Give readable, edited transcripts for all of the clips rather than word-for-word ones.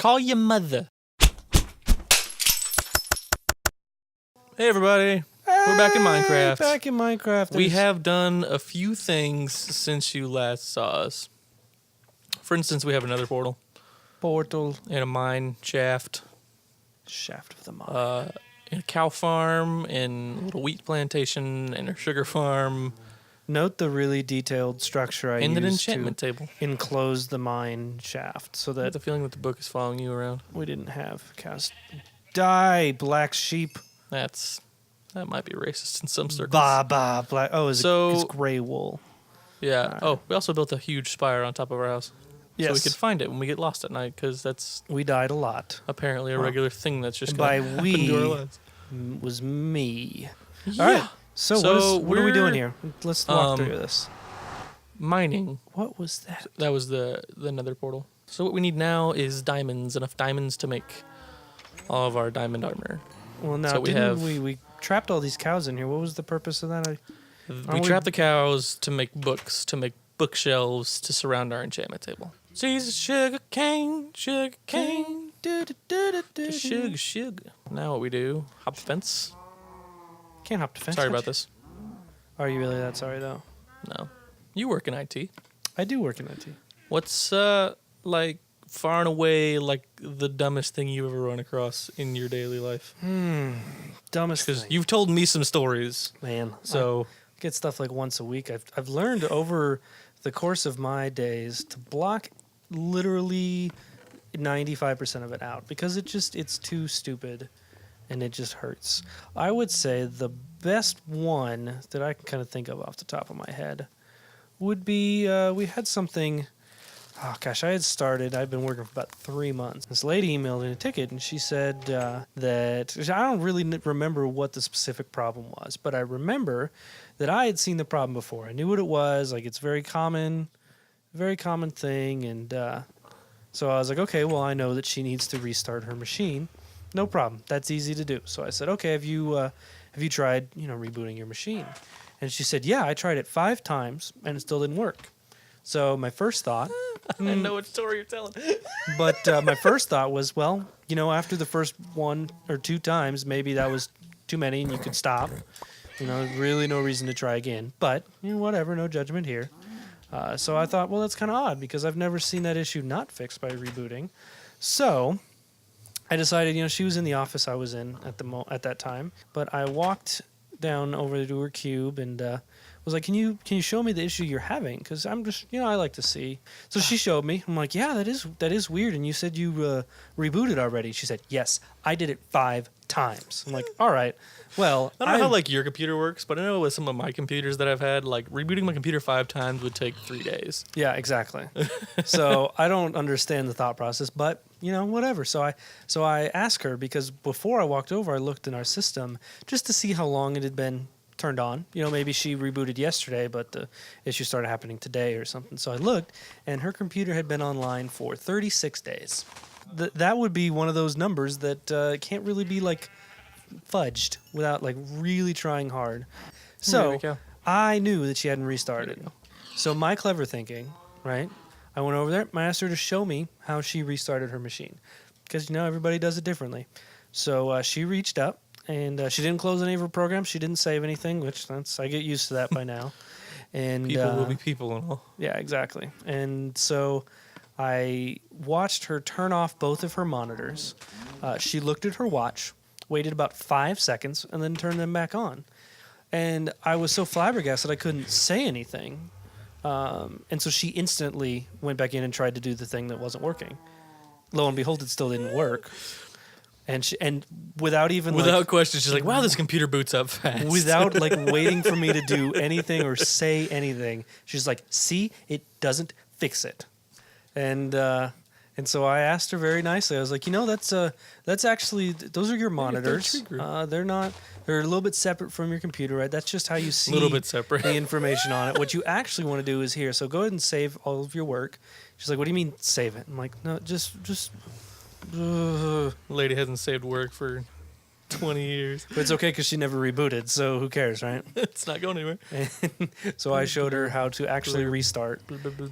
Call your mother. Hey, everybody. We're back in Minecraft. Back in Minecraft. We have done a few things since you last saw us. For instance, we have another portal. Portal. And a mine shaft. Shaft of the mine. And a cow farm, and a little wheat plantation, and a sugar farm. Note the really detailed structure I and used an enchantment table. Enclose the mine shaft so I have that the feeling that the book is following you around. we didn't have cows. Die, black sheep. That might be racist in some circles. Black. Oh, it's gray wool. Yeah. Right. Oh, we also built a huge spire on top of our house. Yes. So we could find it when we get lost at night, because that's We died a lot. apparently a regular thing that's just And going by to happen we, to our lives. Was me. Yeah. All right. So what are we doing we're, here? Let's walk through this. Mining. What was that? That was the nether portal. So what we need now is diamonds, enough diamonds to make all of our diamond armor. Well, now, So we trapped all these cows in here. What was the purpose of that? We trapped the cows to make books, to make bookshelves to surround our enchantment table. Seeds of sugar cane, sugar cane. Sugar. Now what we do, hop the fence. Can't hop the fence. Sorry about this. Are you really that sorry, though? No. You work in IT. I do work in IT. What's, like, far and away, like, the dumbest thing you've ever run across in your daily life? Dumbest Because thing. you've told me some stories. Man, So, I get stuff like once a week. I've learned over the course of my days to block literally 95% of it out because it's too stupid and it just hurts. I would say the best one that I can kind of think of off the top of my head would be we had something. Oh gosh, I've been working for about 3 months. This lady emailed in a ticket and she said that I don't really remember what the specific problem was, but I remember that I had seen the problem before. I knew what it was. Like, it's very common thing. And so I was like, okay, well, I know that she needs to restart her machine. No problem. That's easy to do. So I said, okay, have you tried, rebooting your machine? And she said, yeah, I tried it 5 times and it still didn't work. So my first thought... I know what story you're telling. But my first thought was, well, after the first 1 or 2 times, maybe that was too many and you could stop. Really no reason to try again. But, whatever, no judgment here. So I thought, well, that's kind of odd because I've never seen that issue not fixed by rebooting. So I decided, she was in the office I was in at that time. But I walked down over to her cube and was like, can you show me the issue you're having? Because I'm just, I like to see. So she showed me. I'm like, yeah, that is weird. And you said you rebooted already. She said, yes, I did it 5 times. I'm like, all right. Well, I don't know how like your computer works, but I know with some of my computers that I've had, like rebooting my computer 5 times would take 3 days. Yeah, exactly. So I don't understand the thought process, but whatever. So I asked her because before I walked over, I looked in our system just to see how long it had been turned on. Maybe she rebooted yesterday, but the issue started happening today or something. So I looked, and her computer had been online for 36 days. That would be one of those numbers that can't really be like fudged without like really trying hard. So I knew that she hadn't restarted. So my clever thinking, right? I went over there. I asked her to show me how she restarted her machine because everybody does it differently. So she reached up. And she didn't close any of her programs. She didn't save anything, which I get used to that by now. And people will be people and all. Yeah, exactly. And so I watched her turn off both of her monitors. She looked at her watch, waited about 5 seconds, and then turned them back on. And I was so flabbergasted I couldn't say anything. And so she instantly went back in and tried to do the thing that wasn't working. Lo and behold, it still didn't work. And without question, she's like, wow, this computer boots up fast. Without waiting for me to do anything or say anything, she's like, see, it doesn't fix it. And so I asked her very nicely. I was like, that's actually, those are your monitors. They're a little bit separate from your computer, right? That's just how you see a little bit separate. The information on it. What you actually want to do is here. So go ahead and save all of your work. She's like, what do you mean save it? I'm like, no, just Lady hasn't saved work for 20 years. But it's okay because she never rebooted, so who cares, right? It's not going anywhere. And so I showed her how to actually restart,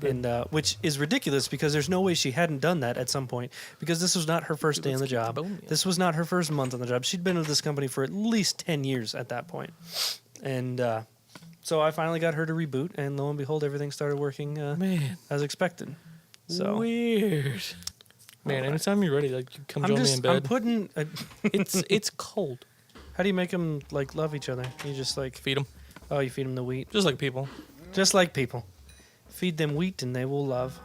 and which is ridiculous because there's no way she hadn't done that at some point, because this was not her first day on the job. This was not her first month on the job. She'd been with this company for at least 10 years at that point. And so I finally got her to reboot, and lo and behold, everything started working Man, as expected. So weird. Man, anytime you're ready, like, you come join me in bed. I'm putting. It's cold. How do you make them like love each other? You just like Feed them, Oh, you feed them the wheat. just like people. Just like people. Feed them wheat and they will love.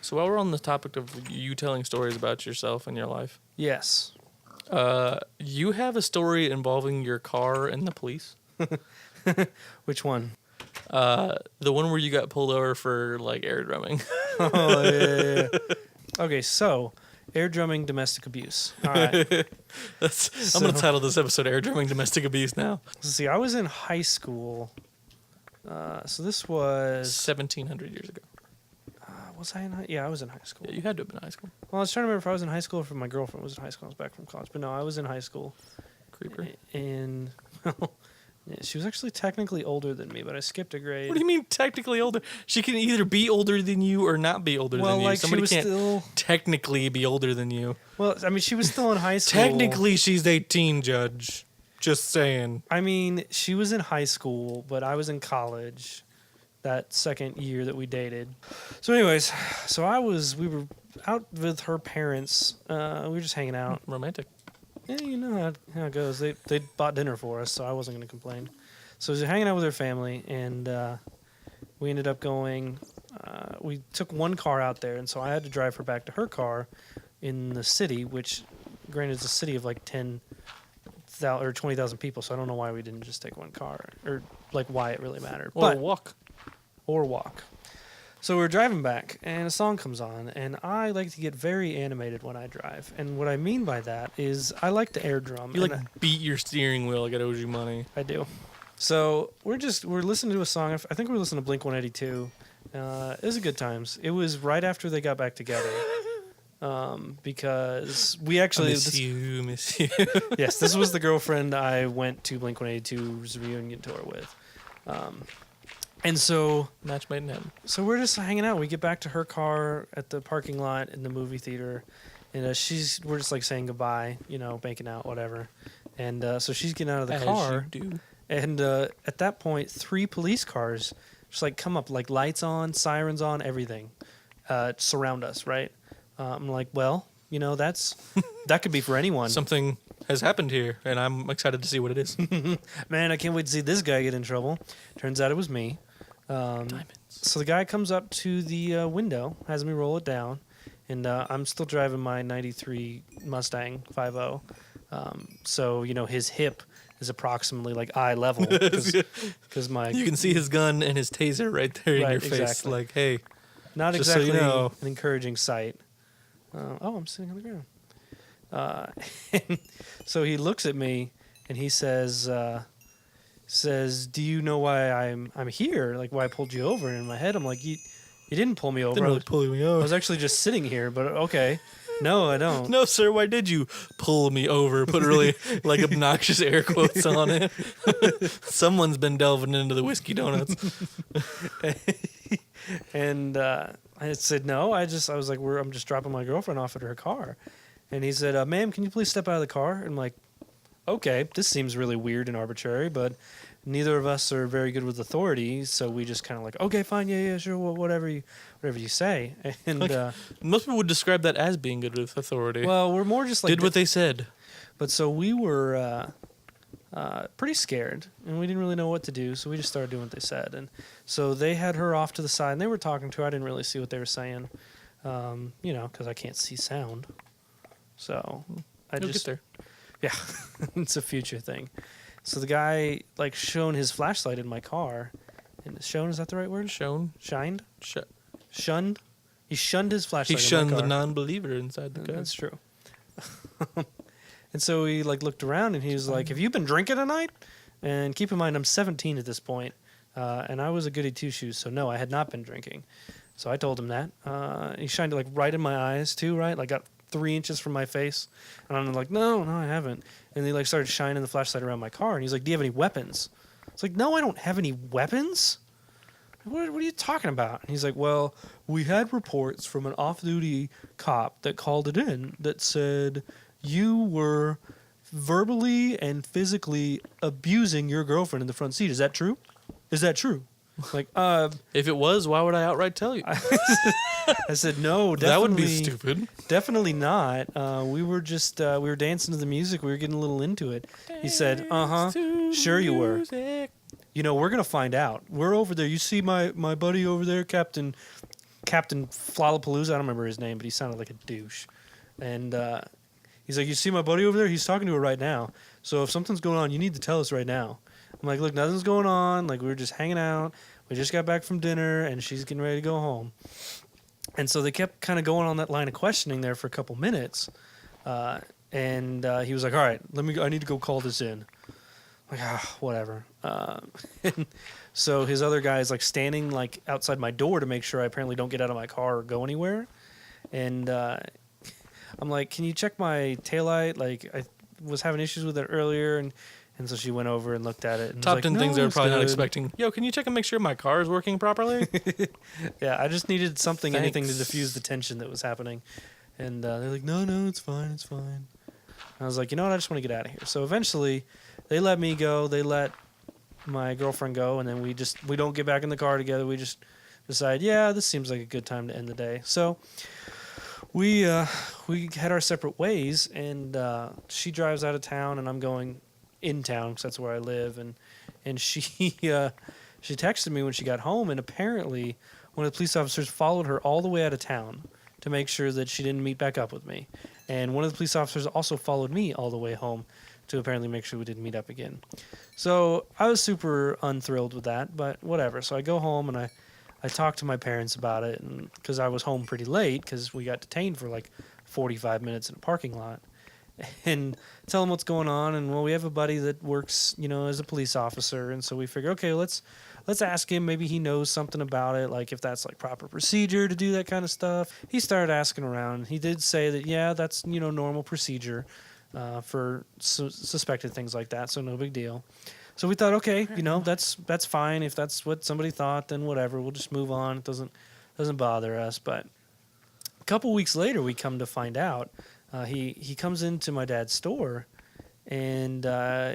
So while we're on the topic of you telling stories about yourself and your life, Yes. you have a story involving your car and the police. Which one? The one where you got pulled over for like air drumming. Oh, yeah. Okay, so air drumming domestic abuse. All right. I'm going to title this episode "Air Drumming Domestic Abuse" now. See, I was in high school. So this was 1,700 years ago. was I in high? Yeah, I was in high school. Yeah, you had to have been in high school. Well, I was trying to remember if I was in high school or if my girlfriend was in high school. I was back from college, but no, I was in high school. Creeper. And yeah, she was actually technically older than me, but I skipped a grade. What do you mean technically older? She can either be older than you or not be older than you. Like Somebody she was can't still. technically be older than you. Well, I mean, she was still in high school. Technically, she's 18, Judge. Just saying. I mean, she was in high school, but I was in college that second year that we dated. So anyways, we were out with her parents. We were just hanging out. Romantic. Yeah, you know how it goes. They bought dinner for us, so I wasn't going to complain. So we were hanging out with her family, and we ended up going. We took one car out there, and so I had to drive her back to her car in the city, which, granted, is a city of like 10,000 or 20,000 people. So I don't know why we didn't just take one car, or like why it really mattered. Or walk. Or walk. So we're driving back, and a song comes on, and I like to get very animated when I drive. And what I mean by that is I like to air drum. You like beat your steering wheel like it owes you money. I do. So we're listening to a song. I think we were listening to Blink 182. It was a good times. It was right after they got back together. Because we actually miss you. Yes, this was the girlfriend I went to Blink 182's reunion tour with. And so Match made in heaven. So we're just hanging out. We get back to her car at the parking lot in the movie theater, and we're just like saying goodbye, making out, whatever. And so she's getting out of the car. You do. And at that point, 3 police cars just like come up, like lights on, sirens on, everything, surround us. Right? I'm like, well, that could be for anyone. Something has happened here, and I'm excited to see what it is. Man, I can't wait to see this guy get in trouble. Turns out it was me. Diamonds. So the guy comes up to the window, has me roll it down, and I'm still driving my 93 Mustang 5.0. So, his hip is approximately like eye level. Because you can see his gun and his taser right there in your face. Exactly. Like, hey. Not just exactly so you know. an encouraging sight. I'm sitting on the ground. And so he looks at me, and he says, do you know why I'm here? Like, why I pulled you over? And in my head, I'm like, you didn't pull me over. Didn't really pull me over. I was actually just sitting here, but okay. No, I don't. No, sir, why did you pull me over? Put really, like, obnoxious air quotes on it. Someone's been delving into the whiskey donuts. And I said, no, I was like, I'm just dropping my girlfriend off at her car. And he said, ma'am, can you please step out of the car? And I'm like, okay, this seems really weird and arbitrary, but neither of us are very good with authority, so we just kind of like, okay, fine, yeah, sure, whatever you say. And most people would describe that as being good with authority. well, we're more just like did what they said. But so we were pretty scared, and we didn't really know what to do, so we just started doing what they said. And so they had her off to the side, and they were talking to her. I didn't really see what they were saying, because I can't see sound. So You'll get there. Yeah, it's a future thing. So the guy shone his flashlight in my car, and shone, is that the right word? Shown? Shined? Sh- Shunned? He shunned his he flashlight. shunned in my the car. non-believer inside the car. That's true. And so he looked around and he was like, "Have you been drinking tonight?" And keep in mind, I'm 17 at this point, and I was a goody two shoes, so no, I had not been drinking. So I told him that. He shined it right in my eyes too, right? Got 3 inches from my face. And I'm like, no, I haven't. And they like started shining the flashlight around my car. And he's like, do you have any weapons? It's like, no, I don't have any weapons. What are you talking about? And he's like, well, we had reports from an off-duty cop that called it in that said you were verbally and physically abusing your girlfriend in the front seat. Is that true? Is that true? Like, if it was, why would I outright tell you? I said, no, definitely. That would be stupid. Definitely not. We were just, we were dancing to the music. We were getting a little into it. He said, sure you were. You know, we're going to find out. We're over there. You see my buddy over there, Captain Flallapalooza. I don't remember his name, but he sounded like a douche. And he's like, you see my buddy over there? He's talking to her right now. So if something's going on, you need to tell us right now. I'm like, look, nothing's going on. Like, we were just hanging out. We just got back from dinner, and she's getting ready to go home. And so they kept kind of going on that line of questioning there for a couple minutes. And he was like, all right, I need to go call this in. I'm like, whatever. And so his other guy is like standing like outside my door to make sure I apparently don't get out of my car or go anywhere. And I'm like, can you check my taillight? Like, I was having issues with it earlier. And so she went over and looked at it. And Top was 10 like, things no, they're probably not good. expecting. Yo, can you check and make sure my car is working properly? Yeah, I just needed something, Thanks. anything to diffuse the tension that was happening. And they're like, no, it's fine. And I was like, you know what? I just want to get out of here. So eventually, they let me go. They let my girlfriend go. And then we don't get back in the car together. We just decide, yeah, this seems like a good time to end the day. So we had our separate ways. And she drives out of town, and I'm going in town because that's where I live. And she she texted me when she got home, and apparently one of the police officers followed her all the way out of town to make sure that she didn't meet back up with me. And one of the police officers also followed me all the way home to apparently make sure we didn't meet up again. So I was super unthrilled with that, but whatever. So I go home and I talked to my parents about it, and because I was home pretty late because we got detained for like 45 minutes in a parking lot. And tell them what's going on. And well, we have a buddy that works, as a police officer, and so we figure, okay, let's ask him. Maybe he knows something about it, like if that's like proper procedure to do that kind of stuff. He started asking around. He did say that, yeah, that's normal procedure for suspected things like that, so no big deal. So we thought, okay, that's fine. If that's what somebody thought, then whatever. We'll just move on. It doesn't bother us. But a couple weeks later, we come to find out. He comes into my dad's store, and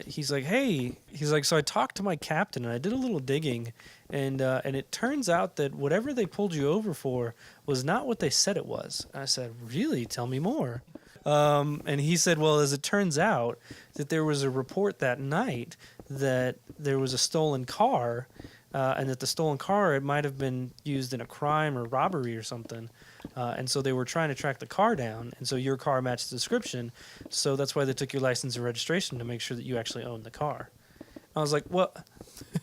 he's like, hey, so I talked to my captain, and I did a little digging, and it turns out that whatever they pulled you over for was not what they said it was. I said, really? Tell me more. And he said, well, as it turns out, that there was a report that night that there was a stolen car, and that the stolen car, it might have been used in a crime or robbery or something. And so they were trying to track the car down, and so your car matched the description. So that's why they took your license and registration to make sure that you actually owned the car. I was like, well,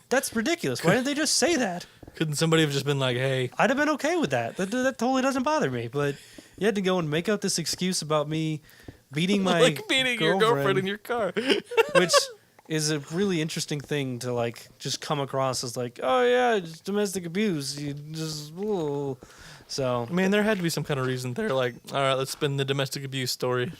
that's ridiculous. Why didn't they just say that? Couldn't somebody have just been like, hey? I'd have been okay with that. That totally doesn't bother me. But you had to go and make up this excuse about me beating my your girlfriend in your car. Which is a really interesting thing to like just come across as like, oh yeah, it's domestic abuse. You just... Ugh. So, I mean, there had to be some kind of reason. They're like, all right, let's spin the domestic abuse story.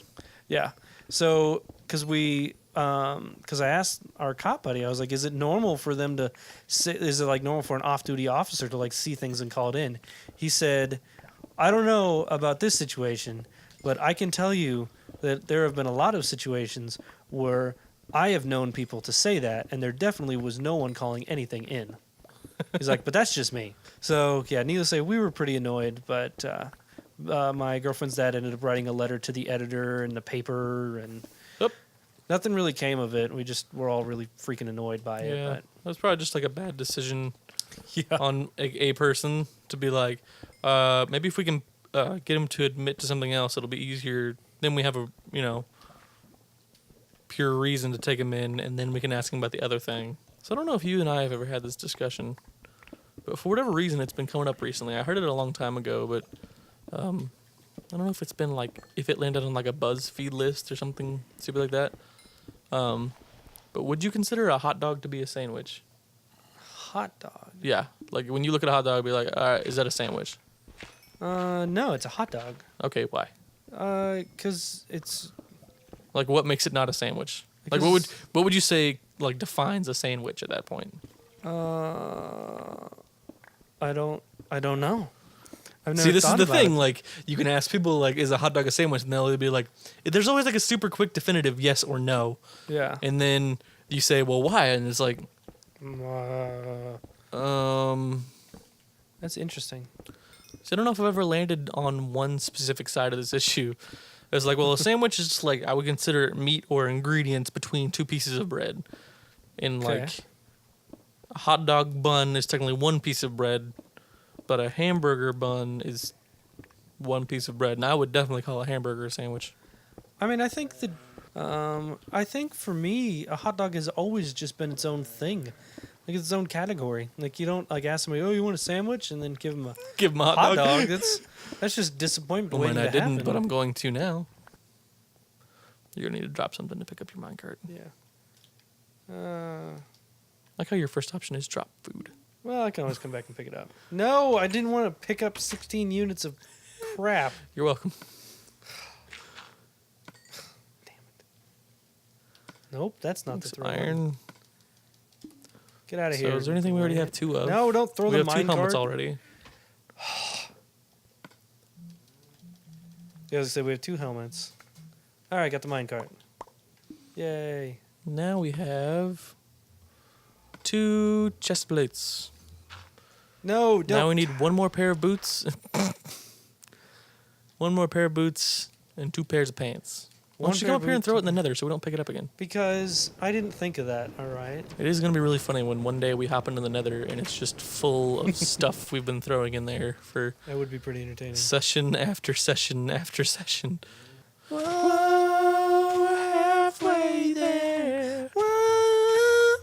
Yeah. So, because I asked our cop buddy, I was like, is it normal for them to is it like normal for an off-duty officer to like see things and call it in? He said, I don't know about this situation, but I can tell you that there have been a lot of situations where I have known people to say that, and there definitely was no one calling anything in. He's like, but that's just me. So, yeah, needless to say, we were pretty annoyed, but my girlfriend's dad ended up writing a letter to the editor and the paper, and nothing really came of it. We just were all really freaking annoyed by it. Yeah, But it was probably just like a bad decision on a person to be like, maybe if we can get him to admit to something else, it'll be easier. Then we have a, pure reason to take him in, and then we can ask him about the other thing. So I don't know if you and I have ever had this discussion, but for whatever reason, it's been coming up recently. I heard it a long time ago, but I don't know if it's been like, if it landed on like a BuzzFeed list or something stupid like that. But would you consider a hot dog to be a sandwich? hot dog? Yeah, like when you look at a hot dog, be like, all right, is that a sandwich? No, it's a hot dog. Okay, why? Because it's Like, what makes it not a sandwich? Like, what would you say like defines a sandwich at that point? I don't know. I've never See, this is thought the about thing. it. Like, you can ask people like, "Is a hot dog a sandwich?" And they'll be like, "There's always like a super quick, definitive yes or no." Yeah. And then you say, "Well, why?" And it's like, That's interesting. So I don't know if I've ever landed on one specific side of this issue. It's like, well, a sandwich is just like I would consider it meat or ingredients between two pieces of bread. And Okay. like a hot dog bun is technically one piece of bread, but a hamburger bun is one piece of bread. And I would definitely call a hamburger a sandwich. I mean, I think for me, a hot dog has always just been its own thing. Like it's its own category. Like you don't like ask somebody, "Oh, you want a sandwich?" and then give them a Give them a hot dog. That's just disappointment Well, waiting man, I to didn't, happen. but I'm going to now. You're gonna need to drop something to pick up your minecart. Yeah. Like how your first option is drop food. Well, I can always come back and pick it up. No, I didn't want to pick up 16 units of crap. You're welcome. Nope, that's not the Some throw. iron. Get out of So here. is there anything we already have two of? No, don't throw we the have two helmets minecart. already. Yeah, I was gonna say we have 2 helmets. All right, got the minecart. Yay. Now we have 2 chest plates. No, don't. Now we need one more pair of boots. One more pair of boots and 2 pairs of pants. Why One don't you pair come of up here and boots, throw it 2 in the nether so we don't pick it up again? Because I didn't think of that, all right? It is going to be really funny when one day we hop into the nether and it's just full of stuff we've been throwing in there for That would be pretty entertaining. session after session after session. Whoa, we're halfway there. Whoa,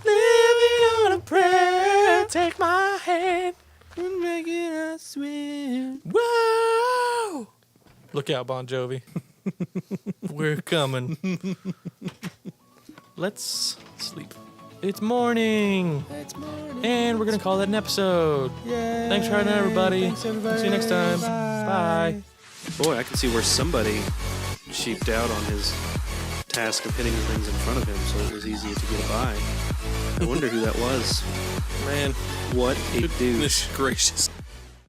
living on a prayer. Take my hand. We're making us swim. Whoa! Look out, Bon Jovi. We're coming. Let's sleep. It's morning. It's morning. And we're going to call that an episode. Yay. Thanks for having out, everybody. Thanks, everybody. See you next time. Bye. Bye. Boy, I can see where somebody cheaped out on his task of hitting things in front of him, so it was easy to get by. I wonder who that was. Man, What a dude. goodness gracious.